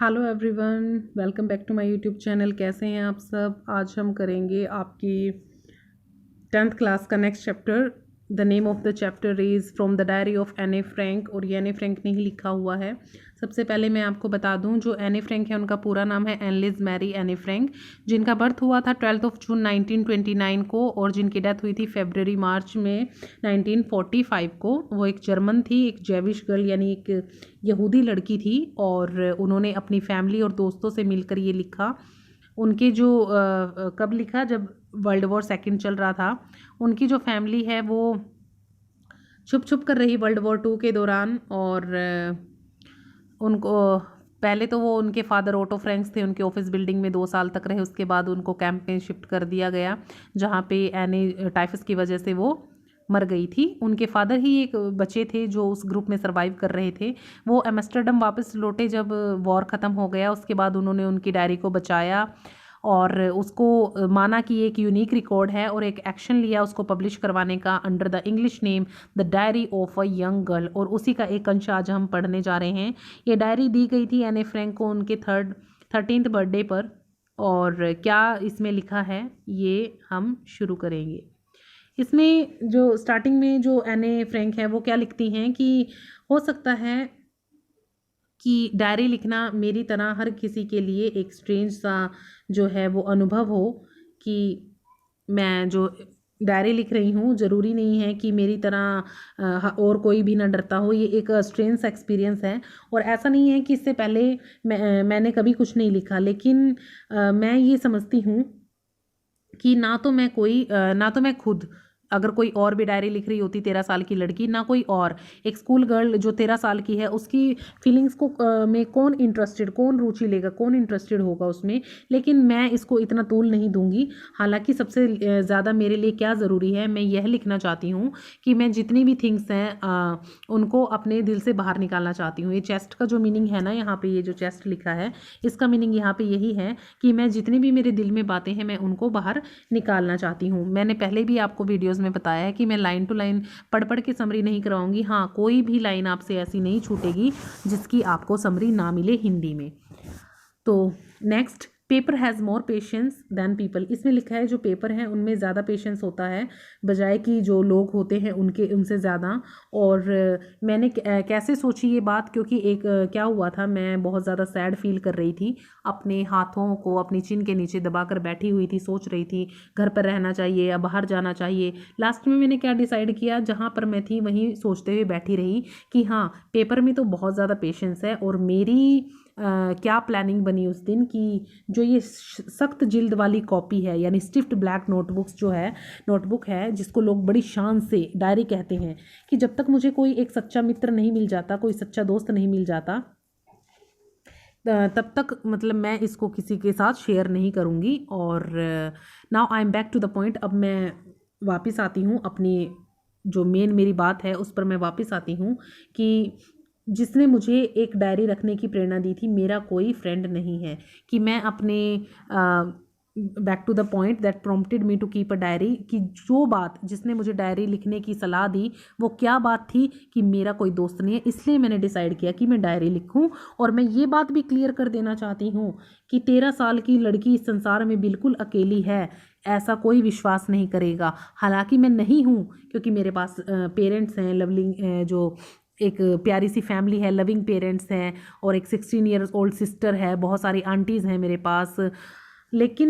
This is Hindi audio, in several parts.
Hello everyone, welcome back to my YouTube channel. कैसे हैं आप सब। आज हम करेंगे आपकी 10th क्लास का next chapter. The name of the chapter is from the diary of एने फ्रैंक, और ये एने फ्रैंक ने ही लिखा हुआ है। सबसे पहले मैं आपको बता दूं, जो एने फ्रैंक है उनका पूरा नाम है एनलिज मैरी एने फ्रैंक, जिनका बर्थ हुआ था 12 जून 1929 को, और जिनकी डेथ हुई थी फरवरी मार्च में 1945 को। वो एक जर्मन थी, एक जेविश गर्ल यानी एक यहूदी लड़की थी, और उन्होंने अपनी फैमिली और दोस्तों से मिलकर ये लिखा। उनके जो कब लिखा, जब वर्ल्ड वॉर सेकंड चल रहा था। उनकी जो फैमिली है वो छुप छुप कर रही वर्ल्ड वॉर 2 के दौरान, और उनको पहले तो वो उनके फादर ऑटो फ्रैंक्स थे, उनके ऑफिस बिल्डिंग में 2 साल तक रहे। उसके बाद उनको कैंप में शिफ्ट कर दिया गया, जहाँ पे एने टाइफस की वजह से वो मर गई थी। उनके फादर ही एक बचे थे जो उस ग्रुप में सरवाइव कर रहे थे। वो एम्स्टर्डम वापस लौटे जब वॉर ख़त्म हो गया। उसके बाद उन्होंने उनकी डायरी को बचाया और उसको माना कि एक यूनिक रिकॉर्ड है, और एक एक्शन लिया उसको पब्लिश करवाने का under the English name the diary of a young girl. और उसी का एक अंश आज हम पढ़ने जा रहे हैं। ये डायरी दी गई थी एने फ्रैंक को उनके 13th बर्थडे पर, और क्या इसमें लिखा है ये हम शुरू करेंगे। इसमें जो स्टार्टिंग में जो एने फ्रैंक है वो क्या लिखती हैं कि हो सकता है कि डायरी लिखना मेरी तरह हर किसी के लिए एक स्ट्रेंज सा जो है वो अनुभव हो, कि मैं जो डायरी लिख रही हूँ ज़रूरी नहीं है कि मेरी तरह और कोई भी ना डरता हो। ये एक स्ट्रेंज सा एक्सपीरियंस है, और ऐसा नहीं है कि इससे पहले मैंने कभी कुछ नहीं लिखा, लेकिन मैं ये समझती हूँ कि ना तो मैं खुद, अगर कोई और भी डायरी लिख रही होती 13 साल की लड़की, ना कोई और एक स्कूल गर्ल जो 13 साल की है, उसकी फीलिंग्स को में कौन रुचि लेगा, कौन इंटरेस्टेड होगा उसमें। लेकिन मैं इसको इतना तूल नहीं दूंगी। हालांकि सबसे ज़्यादा मेरे लिए क्या ज़रूरी है, मैं यह लिखना चाहती हूँ कि मैं जितनी भी थिंग्स हैं उनको अपने दिल से बाहर निकालना चाहती हूँ। ये चेस्ट का जो मीनिंग है ना, यहाँ पे ये जो चेस्ट लिखा है, इसका मीनिंग यहाँ पे यही है कि मैं जितनी भी मेरे दिल में बातें हैं मैं उनको बाहर निकालना चाहती हूँ। मैंने पहले भी आपको वीडियोस में बताया है कि मैं लाइन टू लाइन पढ़ पढ़ के समरी नहीं करवाऊंगी। हाँ, कोई भी लाइन आपसे ऐसी नहीं छूटेगी जिसकी आपको समरी ना मिले हिंदी में। तो next, paper has more patience than people. इसमें लिखा है जो पेपर है उनमें ज़्यादा पेशेंस होता है बजाय कि जो लोग होते हैं उनसे ज़्यादा। और मैंने कैसे सोची ये बात, क्योंकि एक क्या हुआ था, मैं बहुत ज़्यादा सैड फील कर रही थी, अपने हाथों को अपनी चिन के नीचे दबा कर बैठी हुई थी, सोच रही थी घर पर रहना चाहिए या बाहर जाना चाहिए। लास्ट में मैंने क्या डिसाइड किया, जहाँ पर मैं थी वहीं सोचते हुए बैठी रही कि हाँ, पेपर में तो बहुत ज़्यादा पेशेंस है। और मेरी क्या प्लानिंग बनी उस दिन कि जो ये सख्त जिल्द वाली कॉपी है, यानी स्टिफ्ट ब्लैक नोटबुक है जिसको लोग बड़ी शान से डायरी कहते हैं, कि जब तक मुझे कोई एक सच्चा मित्र नहीं मिल जाता, कोई सच्चा दोस्त नहीं मिल जाता, तब तक मतलब मैं इसको किसी के साथ शेयर नहीं करूँगी। और now I am back to the point. अब मैं वापस आती हूँ अपनी जो मेन मेरी बात है उस पर मैं वापस आती हूँ, कि जिसने मुझे एक डायरी रखने की प्रेरणा दी थी मेरा कोई फ्रेंड नहीं है। कि मैं अपने back to the point that prompted me to keep a diary, कि जो बात जिसने मुझे डायरी लिखने की सलाह दी वो क्या बात थी, कि मेरा कोई दोस्त नहीं है। इसलिए मैंने डिसाइड किया कि मैं डायरी लिखूं। और मैं ये बात भी क्लियर कर देना चाहती हूँ कि 13 साल की लड़की इस संसार में बिल्कुल अकेली है, ऐसा कोई विश्वास नहीं करेगा। हालांकि मैं नहीं हूँ, क्योंकि मेरे पास पेरेंट्स हैं, लवलिंग जो एक प्यारी सी फैमिली है, लविंग पेरेंट्स हैं, और एक 16 ईयर्स ओल्ड सिस्टर है, बहुत सारी आंटीज़ हैं मेरे पास। लेकिन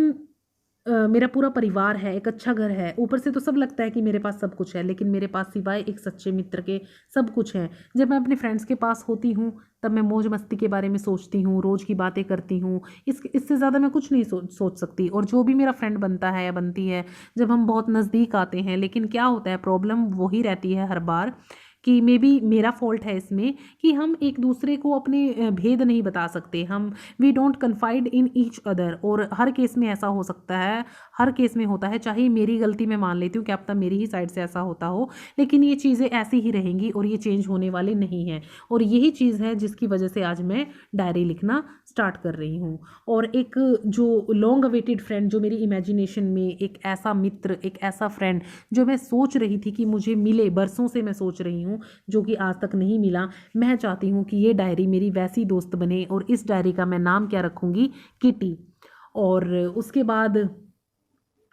मेरा पूरा परिवार है, एक अच्छा घर है, ऊपर से तो सब लगता है कि मेरे पास सब कुछ है, लेकिन मेरे पास सिवाय एक सच्चे मित्र के सब कुछ है। जब मैं अपने फ्रेंड्स के पास होती हूँ तब मैं मौज मस्ती के बारे में सोचती हूँ, रोज़ की बातें करती हूँ। इससे ज़्यादा मैं कुछ नहीं सोच सकती। और जो भी मेरा फ्रेंड बनता है या बनती है, जब हम बहुत नज़दीक आते हैं, लेकिन क्या होता है, प्रॉब्लम वही रहती है हर बार, कि मे बी मेरा फॉल्ट है इसमें, कि हम एक दूसरे को अपने भेद नहीं बता सकते। We don't confide in each other. और हर केस में ऐसा हो सकता है, हर केस में होता है, चाहे मेरी गलती मैं मान लेती हूँ, क्या पता मेरी ही साइड से ऐसा होता हो, लेकिन ये चीज़ें ऐसी ही रहेंगी और ये चेंज होने वाली नहीं है। और यही चीज़ है जिसकी वजह से आज मैं डायरी लिखना स्टार्ट कर रही हूँ। और एक जो लॉन्ग अवेटेड फ्रेंड, जो मेरी इमेजिनेशन में एक ऐसा मित्र, एक ऐसा फ्रेंड जो मैं सोच रही थी कि मुझे मिले, बरसों से मैं सोच रही हूँ, हूँ जो कि आज तक नहीं मिला। मैं चाहती हूँ कि ये डायरी मेरी वैसी दोस्त बने और इस डायरी का मैं नाम क्या रखूँगी, किटी। और उसके बाद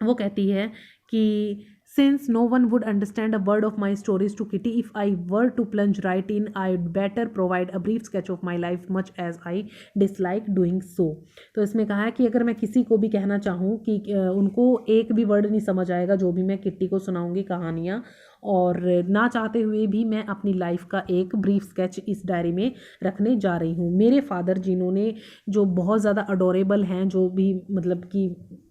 वो कहती है कि since no one would understand a word of my stories to Kitty if I were to plunge right in I better provide a brief sketch of my life much as I dislike doing so. तो इसमें कहा है कि अगर मैं किसी को भी कहना चाहूँ कि उनको एक भी वर्ड नहीं समझ आएगा जो भी मैं किट्टी को सुनाऊंगी कहानियाँ, और ना चाहते हुए भी मैं अपनी लाइफ का एक ब्रीफ स्केच इस डायरी में रखने जा रही हूँ। मेरे फादर जिन्होंने जो बहुत ज़्यादा अडोरेबल हैं, जो भी मतलब कि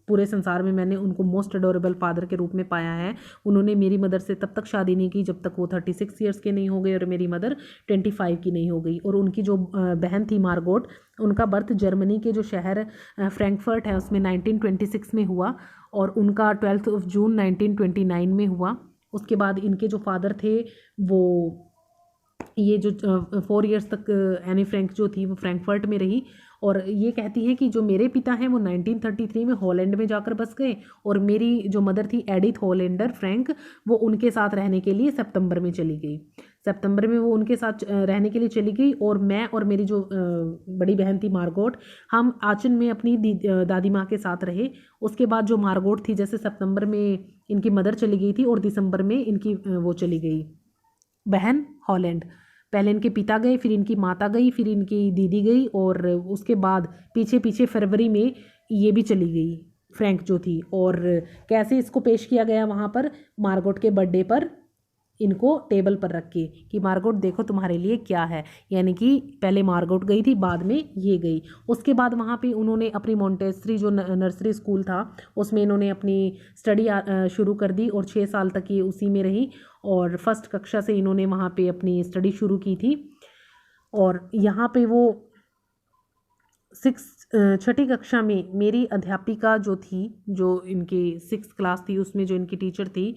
पूरे संसार में मैंने उनको मोस्ट अडोरेबल फादर के रूप में पाया है, उन्होंने मेरी मदर से तब तक शादी नहीं की जब तक वो 36 ईयर्स के नहीं हो गए और मेरी मदर 25 की नहीं हो गई। और उनकी जो बहन थी मार्गोट, उनका बर्थ जर्मनी के जो शहर फ्रैंकफर्ट है उसमें 1926 में हुआ और उनका 12 जून 1929 में हुआ। उसके बाद इनके जो फादर थे वो ये जो 4 ईयर्स तक एनी फ्रैंक जो थी वो फ्रैंकफर्ट में रही। और ये कहती हैं कि जो मेरे पिता हैं वो 1933 में हॉलैंड में जाकर बस गए और मेरी जो मदर थी एडिथ हॉलैंडर फ्रैंक, वो उनके साथ रहने के लिए सितंबर में चली गई। सितंबर में वो उनके साथ रहने के लिए चली गई और मैं और मेरी जो बड़ी बहन थी मार्गोट, हम आचन में अपनी दादी माँ के साथ रहे। उसके बाद जो मार्गोट थी, जैसे सितंबर में इनकी मदर चली गई थी और दिसंबर में इनकी वो चली गई बहन हॉलैंड। पहले इनके पिता गए, फिर इनकी माता गई, फिर इनकी दीदी गई और उसके बाद पीछे पीछे फरवरी में ये भी चली गई फ्रैंक जो थी। और कैसे इसको पेश किया गया वहाँ पर, मार्गोट के बर्थडे पर इनको टेबल पर रख के कि मार्गोट देखो तुम्हारे लिए क्या है, यानी कि पहले मार्गोट गई थी, बाद में ये गई। उसके बाद वहाँ पे उन्होंने अपनी मॉन्टेसरी जो नर्सरी स्कूल था उसमें इन्होंने अपनी स्टडी शुरू कर दी और 6 साल तक ये उसी में रही और फर्स्ट कक्षा से इन्होंने वहाँ पे अपनी स्टडी शुरू की थी। और यहाँ पे वो 6ठी कक्षा में मेरी अध्यापिका जो थी, जो इनकी 6th क्लास थी उसमें जो इनकी टीचर थी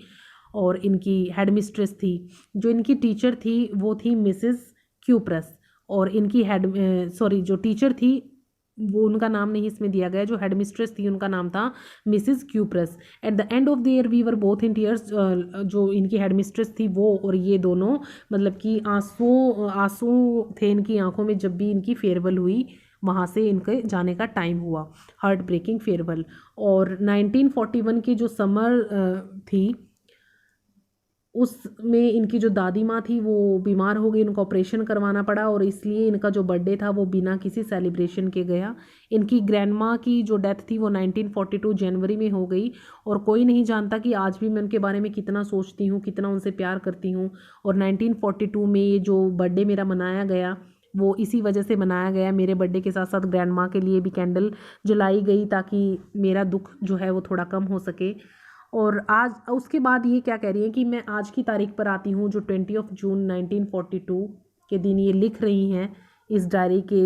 और इनकी हेड मिस्ट्रेस थी, जो इनकी टीचर थी वो थी मिसेस क्यूप्रस। और इनकी जो टीचर थी वो उनका नाम नहीं इसमें दिया गया, जो हेड मिस्ट्रेस थी उनका नाम था Mrs Kuperus. At the end of the year we were both in tears. जो इनकी हेड मिस्ट्रेस थी वो और ये दोनों मतलब कि आंसू थे इनकी आंखों में जब भी इनकी फेयरवेल हुई, वहाँ से इनके जाने का टाइम हुआ, हार्ट ब्रेकिंग फेयरवेल। और 1941 की जो समर थी उसमें इनकी जो दादी माँ थी वो बीमार हो गई, उनको ऑपरेशन करवाना पड़ा और इसलिए इनका जो बर्थडे था वो बिना किसी सेलिब्रेशन के गया। इनकी ग्रैंड माँ की जो डेथ थी वो 1942 जनवरी में हो गई और कोई नहीं जानता कि आज भी मैं उनके बारे में कितना सोचती हूँ, कितना उनसे प्यार करती हूँ। और 1942 में ये जो बर्थडे मेरा मनाया गया वो इसी वजह से मनाया गया। मेरे बर्थडे के साथ साथ ग्रैंड माँ के लिए भी कैंडल जलाई गई ताकि मेरा दुख जो है वो थोड़ा कम हो सके। और आज उसके बाद ये क्या कह रही है कि मैं आज की तारीख पर आती हूँ जो 20 जून 1942 के दिन ये लिख रही हैं इस डायरी के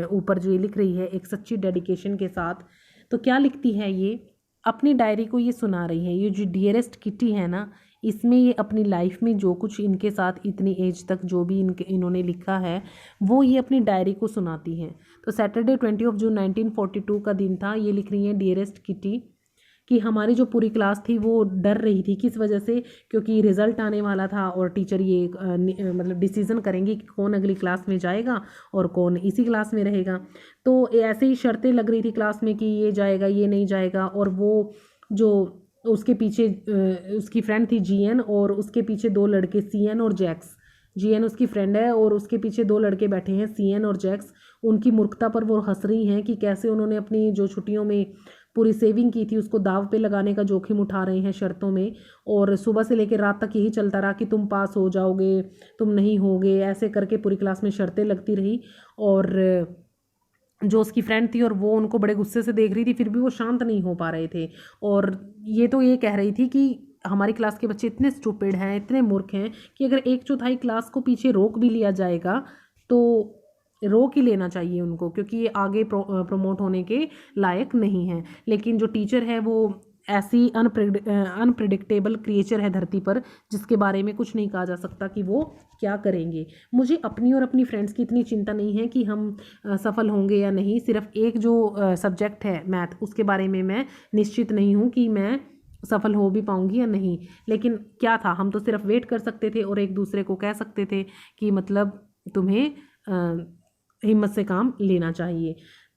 ऊपर, जो ये लिख रही है एक सच्ची डेडिकेशन के साथ। तो क्या लिखती है ये, अपनी डायरी को ये सुना रही है। ये जो डियरेस्ट किटी है ना, इसमें ये अपनी लाइफ में जो कुछ इनके साथ इतनी एज तक जो भी इन्होंने लिखा है वो ये अपनी डायरी को सुनाती हैं। तो सैटरडे 20 जून 1942 का दिन था। ये लिख रही हैं डियरेस्ट किटी कि हमारी जो पूरी क्लास थी वो डर रही थी। किस वजह से? क्योंकि रिज़ल्ट आने वाला था और टीचर ये मतलब डिसीज़न करेंगे कि कौन अगली क्लास में जाएगा और कौन इसी क्लास में रहेगा। तो ऐसे ही शर्तें लग रही थी क्लास में कि ये जाएगा, ये नहीं जाएगा। और वो जो उसके पीछे उसकी फ्रेंड थी जीएन और उसके पीछे 2 लड़के सीएन और जैक्स। जीएन उसकी फ्रेंड है और उसके पीछे 2 लड़के बैठे हैं सीएन और जैक्स। उनकी मूर्खता पर वो हंस रही हैं कि कैसे उन्होंने अपनी जो छुट्टियों में पूरी सेविंग की थी उसको दाव पे लगाने का जोखिम उठा रहे हैं शर्तों में। और सुबह से लेकर रात तक यही चलता रहा कि तुम पास हो जाओगे, तुम नहीं होगे, ऐसे करके पूरी क्लास में शर्तें लगती रही। और जो उसकी फ्रेंड थी और वो उनको बड़े गुस्से से देख रही थी, फिर भी वो शांत नहीं हो पा रहे थे। और ये तो ये कह रही थी कि हमारी क्लास के बच्चे इतने स्टूपिड हैं, इतने मूर्ख हैं कि अगर 1/4 क्लास को पीछे रोक भी लिया जाएगा तो रोक ही लेना चाहिए उनको, क्योंकि ये आगे प्रमोट होने के लायक नहीं है। लेकिन जो टीचर है वो ऐसी अनप्रिडिक्टेबल क्रिएचर है धरती पर जिसके बारे में कुछ नहीं कहा जा सकता कि वो क्या करेंगे। मुझे अपनी और अपनी फ्रेंड्स की इतनी चिंता नहीं है कि हम सफल होंगे या नहीं। सिर्फ एक जो सब्जेक्ट है मैथ, उसके बारे में मैं निश्चित नहीं हूँ कि मैं सफल हो भी पाऊंगी या नहीं। लेकिन क्या था, हम तो सिर्फ वेट कर सकते थे और एक दूसरे को कह सकते थे कि मतलब तुम्हें हिम्मत से काम लेना चाहिए।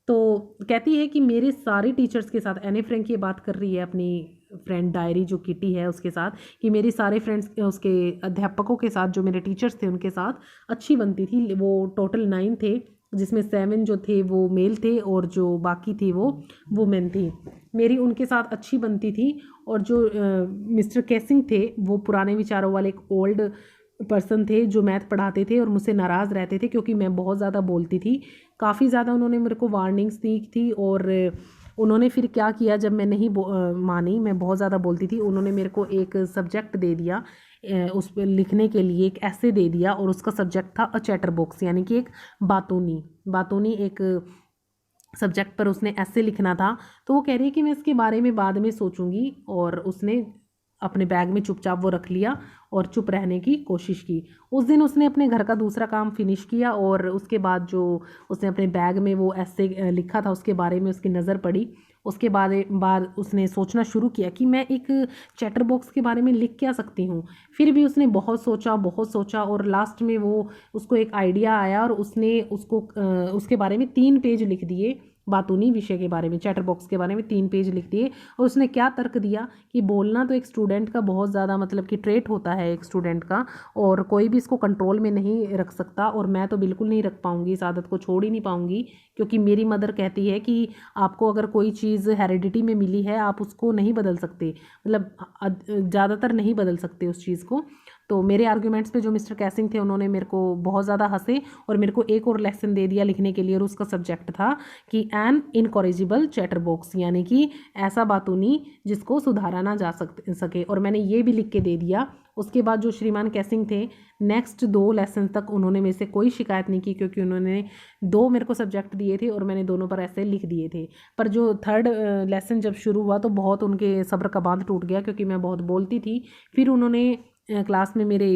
तो कहती है कि मेरे सारे टीचर्स के साथ, एनी फ्रैंक ये बात कर रही है अपनी फ्रेंड डायरी जो किटी है उसके साथ, कि मेरी सारे फ्रेंड्स उसके अध्यापकों के साथ, जो मेरे टीचर्स थे उनके साथ अच्छी बनती थी। वो टोटल 9 थे, जिसमें 7 जो थे वो मेल थे और जो बाकी थी वो वुमेन थी। मेरी उनके साथ अच्छी बनती थी। और जो मिस्टर कैसिंग थे वो पुराने विचारों वाले एक ओल्ड पर्सन थे जो मैथ पढ़ाते थे और मुझसे नाराज़ रहते थे क्योंकि मैं बहुत ज़्यादा बोलती थी। काफ़ी ज़्यादा उन्होंने मेरे को वार्निंग्स दी थी। और उन्होंने फिर क्या किया, जब मैं नहीं मानी, मैं बहुत ज़्यादा बोलती थी, उन्होंने मेरे को एक सब्जेक्ट दे दिया, उस पर लिखने के लिए एक ऐसे दे दिया। और उसका सब्जेक्ट था अ चैटर बॉक्स, यानी कि एक बातूनी। बातूनी एक सब्जेक्ट पर उसने ऐसे लिखना था। तो वो कह रही है कि मैं इसके बारे में बाद में सोचूंगी, और उसने अपने बैग में चुपचाप वो रख लिया और चुप रहने की कोशिश की। उस दिन उसने अपने घर का दूसरा काम फिनिश किया और उसके बाद जो उसने अपने बैग में वो ऐसे लिखा था उसके बारे में उसकी नज़र पड़ी। उसके बाद उसने सोचना शुरू किया कि मैं एक चैटर बॉक्स के बारे में लिख क्या सकती हूँ। फिर भी उसने बहुत सोचा और लास्ट में वो उसको एक आइडिया आया और उसने उसके बारे में 3 पेज लिख दिए। बातूनी विषय के बारे में, चैटर बॉक्स के बारे में 3 पेज लिख दिए। और उसने क्या तर्क दिया कि बोलना तो एक स्टूडेंट का बहुत ज़्यादा मतलब कि ट्रेट होता है एक स्टूडेंट का, और कोई भी इसको कंट्रोल में नहीं रख सकता। और मैं तो बिल्कुल नहीं रख पाऊंगी, इस आदत को छोड़ ही नहीं पाऊंगी, क्योंकि मेरी मदर कहती है कि आपको अगर कोई चीज़ हेरिडिटी में मिली है आप उसको नहीं बदल सकते, मतलब ज़्यादातर नहीं बदल सकते उस चीज़ को। तो मेरे आर्ग्यूमेंट्स पे जो मिस्टर कैसिंग थे उन्होंने मेरे को बहुत ज़्यादा हंसे और मेरे को एक और लेसन दे दिया लिखने के लिए। और उसका सब्जेक्ट था कि एन इनकॉरिजिबल चैटर बॉक्स, यानी कि ऐसा बातूनी जिसको सुधारा ना जा सके। और मैंने ये भी लिख के दे दिया। उसके बाद जो श्रीमान कैसिंग थे, नेक्स्ट 2 लेसन तक उन्होंने मेरे से कोई शिकायत नहीं की, क्योंकि उन्होंने 2 मेरे को सब्जेक्ट दिए थे और मैंने दोनों पर ऐसे लिख दिए थे। पर जो 3rd लेसन जब शुरू हुआ तो बहुत उनके सब्र का बांध टूट गया, क्योंकि मैं बहुत बोलती थी। फिर उन्होंने क्लास में मेरे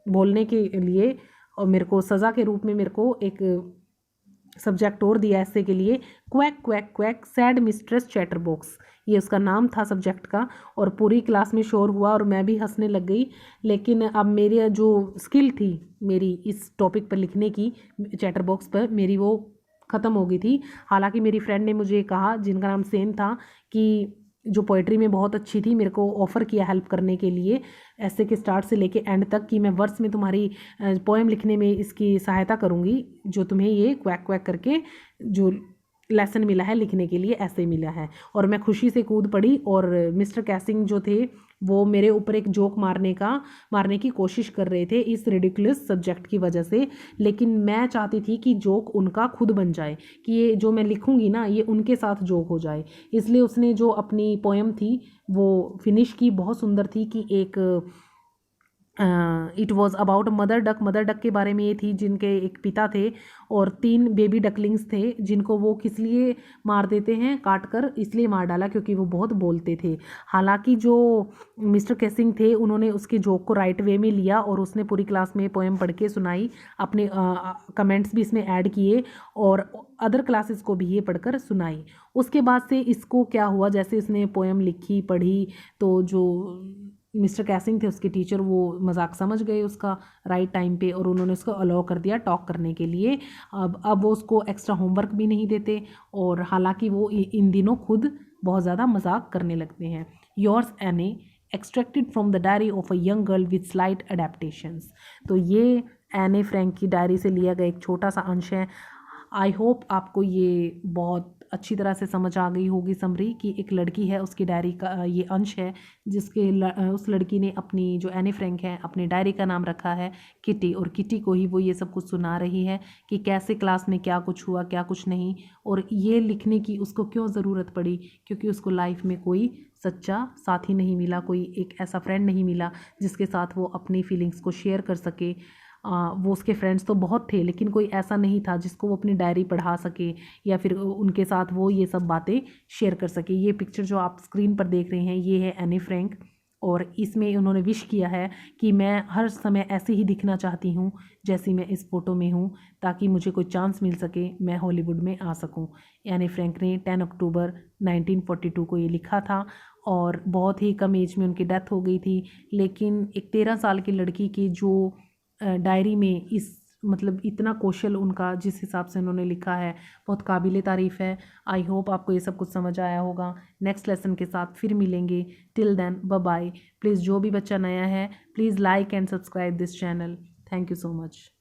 बोलने के लिए और मेरे को सज़ा के रूप में मेरे को एक सब्जेक्ट और दिया ऐसे के लिए, quack quack quack sad mistress chatter box, ये उसका नाम था सब्जेक्ट का। और पूरी क्लास में शोर हुआ और मैं भी हंसने लग गई। लेकिन अब मेरी जो स्किल थी मेरी इस टॉपिक पर लिखने की, चैटर बॉक्स पर, मेरी वो ख़त्म हो गई थी। हालांकि मेरी फ्रेंड ने मुझे कहा, जिनका नाम सेन था, कि जो पोइट्री में बहुत अच्छी थी, मेरे को ऑफ़र किया हेल्प करने के लिए ऐसे के स्टार्ट से लेके एंड तक, कि मैं वर्ड्स में तुम्हारी पोएम लिखने में इसकी सहायता करूँगी, जो तुम्हें ये क्वैक क्वैक करके जो लेसन मिला है लिखने के लिए ऐसे मिला है। और मैं खुशी से कूद पड़ी। और मिस्टर कैसिंग जो थे वो मेरे ऊपर एक जोक मारने की कोशिश कर रहे थे इस रिडिकुलस सब्जेक्ट की वजह से। लेकिन मैं चाहती थी कि जोक उनका खुद बन जाए, कि ये जो मैं लिखूंगी ना ये उनके साथ जोक हो जाए। इसलिए उसने जो अपनी पोएम थी वो फिनिश की, बहुत सुंदर थी, कि एक it was about mother duck. Mother duck के बारे में ये थी जिनके एक पिता थे और 3 बेबी डकलिंग्स थे, जिनको वो किस लिए मार देते हैं, काट कर इसलिए मार डाला क्योंकि वो बहुत बोलते थे। हालांकि जो मिस्टर कैसिंग थे उन्होंने उसके जोक को राइट वे में लिया और उसने पूरी क्लास में पोएम पढ़ के सुनाई, अपने कमेंट्स भी इसमें ऐड किए और अदर क्लासेस को भी ये पढ़कर सुनाई। उसके बाद से इसको क्या हुआ, जैसे इसने पोएम लिखी पढ़ी तो जो मिस्टर कैसिंग थे उसके टीचर वो मजाक समझ गए उसका राइट टाइम पे, और उन्होंने उसको अलाउ कर दिया टॉक करने के लिए। अब वो उसको एक्स्ट्रा होमवर्क भी नहीं देते, और हालांकि वो इन दिनों खुद बहुत ज़्यादा मजाक करने लगते हैं। योर्स एने extracted from the diary of a young girl with slight adaptations. तो ये एने फ्रैंक की डायरी से लिया गया एक छोटा सा अंश है। आई होप आपको ये बहुत अच्छी तरह से समझ आ गई होगी समरी, कि एक लड़की है उसकी डायरी का ये अंश है, जिसके उस लड़की ने अपनी जो एने फ्रैंक है अपनी डायरी का नाम रखा है किटी, और किटी को ही वो ये सब कुछ सुना रही है कि कैसे क्लास में क्या कुछ हुआ क्या कुछ नहीं, और ये लिखने की उसको क्यों ज़रूरत पड़ी, क्योंकि उसको लाइफ में कोई सच्चा साथी नहीं मिला, कोई एक ऐसा फ्रेंड नहीं मिला जिसके साथ वो अपनी फीलिंग्स को शेयर कर सके। वो उसके फ्रेंड्स तो बहुत थे लेकिन कोई ऐसा नहीं था जिसको वो अपनी डायरी पढ़ा सके या फिर उनके साथ वो ये सब बातें शेयर कर सके। ये पिक्चर जो आप स्क्रीन पर देख रहे हैं ये है एनी फ्रैंक, और इसमें उन्होंने विश किया है कि मैं हर समय ऐसे ही दिखना चाहती हूँ जैसी मैं इस फ़ोटो में हूँ, ताकि मुझे कोई चांस मिल सके मैं हॉलीवुड में आ सकूँ। एनी फ्रैंक ने 10 अक्टूबर 1942 को ये लिखा था, और बहुत ही कम एज में उनकी डेथ हो गई थी। लेकिन एक 13 साल की लड़की की जो डायरी में इस मतलब इतना कौशल उनका जिस हिसाब से उन्होंने लिखा है, बहुत काबिल तारीफ़ है। आई होप आपको ये सब कुछ समझ आया होगा। नेक्स्ट लेसन के साथ फिर मिलेंगे। Till then bye bye. Please जो भी बच्चा नया है please like and subscribe this channel. Thank you so much.